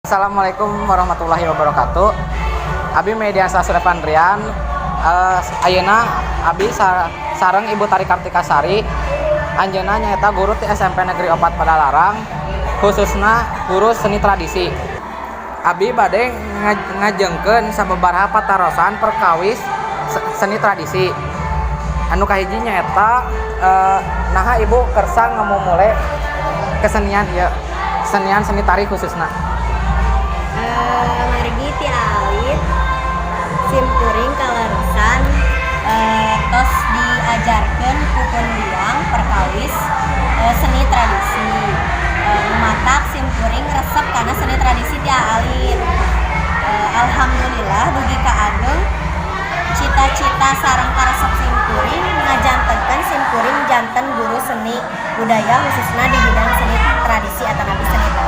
Assalamualaikum warahmatullahi wabarakatuh. Abi Media Sastra Pandrian. Ayeuna Abi sareng Ibu Tari Kartikasari. Anjeunna nyaeta guru ti SMP Negeri 4 Padalarang, khususna guru seni tradisi. Abi bade ngajengkeun sababaraha patarosan perkawis seni tradisi. Anu kahiji nyaeta naha Ibu kersa ngamumule kesenian ieu. Kesenian seni tari khususna. Margi ti alit simkuring kaleresan tos diajarkeun ku pendiang perkawis seni tradisi. Matak simkuring resep kana seni tradisi ti alit. Alhamdulillah dugi ka ageng cita-cita sareng karesep simkuring ngajantenkeun simkuring janten guru seni budaya khususna di bidang seni tradisi atanapi seni tari.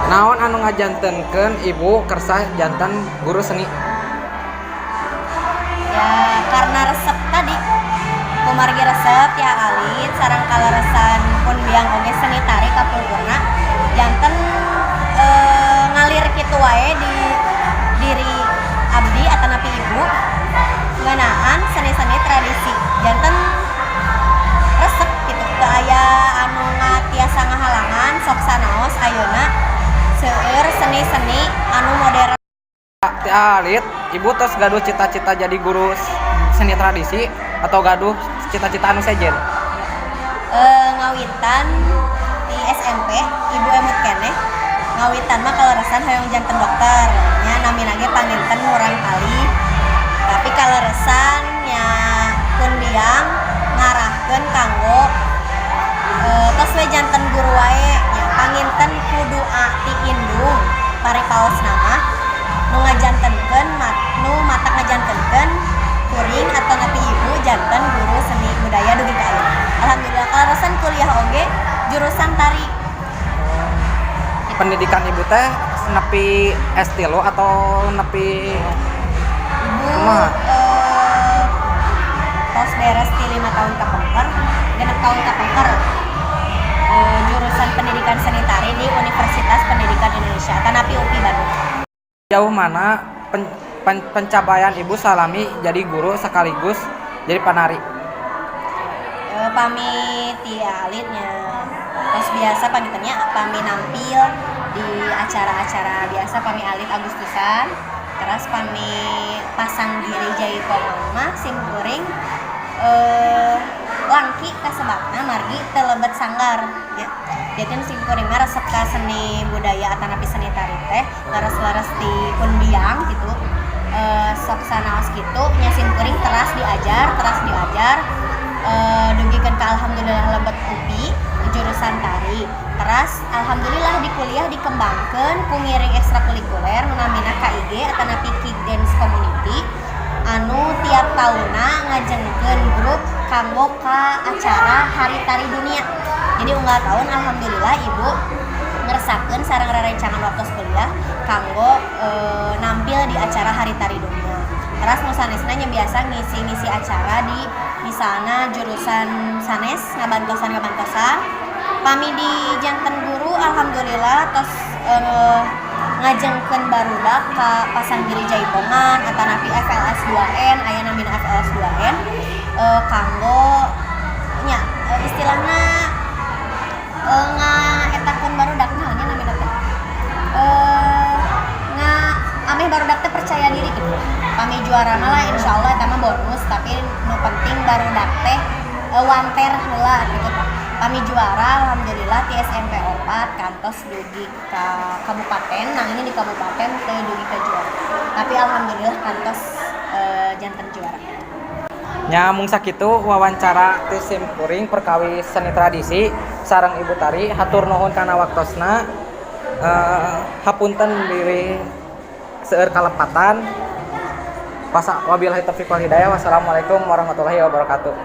Naon anu ngajantenkeun Ibu kersa janten guru seni? Ya karena resep tadi kumargi resep ya alit sareng kaleresan pun biang oge seni tari kapungkurna janten ngalir kitu wae di diri abdi atanapi ibu ngeunaan seni-seni tradisi janten resep kitu teu aya anu ngatiasa ngahalangan sok sanaos ayeuna seueur seni-seni anu modern. Ti alit Ibu tos gaduh cita-cita jadi guru seni tradisi atau gaduh cita-cita anu sejen? Ngawitan di SMP ibu emut keneh ngawitan mah kaleresan hoyong janten dokter nya nami lagi panginten murang kali tapi kaleresan nya pun biang ngarahkeun kanggo tos we janten guru wae nya panginten kudu ti indung paripaos nama nu ngajantenkeun nu matak ngajantenkeun kuring atau napi ibu janten guru seni budaya dugi ka ieu. Alhamdulillah kaleresan kuliah oge jurusan tari. Pendidikan Ibu teh nepi S3 atau nepi Ibu tos beres ti 5 tahun kapengker, 6 tahun kapengker. Jurusan pendidikan seni tari di Universitas Pendidikan Indonesia atanapi UPI Bandung. Jauh mana pencapaian Ibu salami jadi guru sekaligus jadi panari? Pami ti alitnya tos biasa pagitanya pami nampil di acara-acara biasa pami alit Agustusan terus pami pasang diri jadi mah simkuring langki kasebabna margi teu lebet sanggar ya. Jadi simkuring mah resep ka seni budaya atanapi seni tari teh laras-laras di pundiang gitu. Sok sanaos kitu nya simkuring teras diajar dugikeun ka alhamdulillah lebet UPI jurusan tari. Teras alhamdulillah di kuliah dikembangkeun ku ngiring ekstrakurikuler nu namina KIG atanapi Kick Dance Community anu tiap taunna ngajengkeun grup kanggo ka acara Hari Tari Dunia. Jadi unggal tahun alhamdulillah ibu ngeresakeun sareng rerencangan waktu kuliah kanggo nampil di acara Hari Tari Dunia. Teras nu sanesna nya biasa ngisi acara di misalna jurusan sanes ngabantosan pami di janten guru alhamdulillah tos ngajengkeun barudak ka Pasanggiri Jaipongan atanapi FLS 2N aya namina FLS 2N kanggo nya istilahna ngaetakeun barudak naon nya namina teh ameh barudak teh percaya diri gitu. Pami juara malah insyaallah eta mah bonus tapi nu penting barudak teh wanter heula gitu. Pami juara alhamdulillah ti SMP 4 kantos dugi ka kabupaten. Nah ini di kabupaten teh dugi ka juara. Tapi alhamdulillah kantos janten juara. Nya mung sakitu wawancara ti simkuring perkawis seni tradisi sareng Ibu Tari hatur nuhun kana waktosna. Hapunten diri seueur kalepatan. Wabillahi taufiq wal hidayah. Wassalamualaikum warahmatullahi wabarakatuh.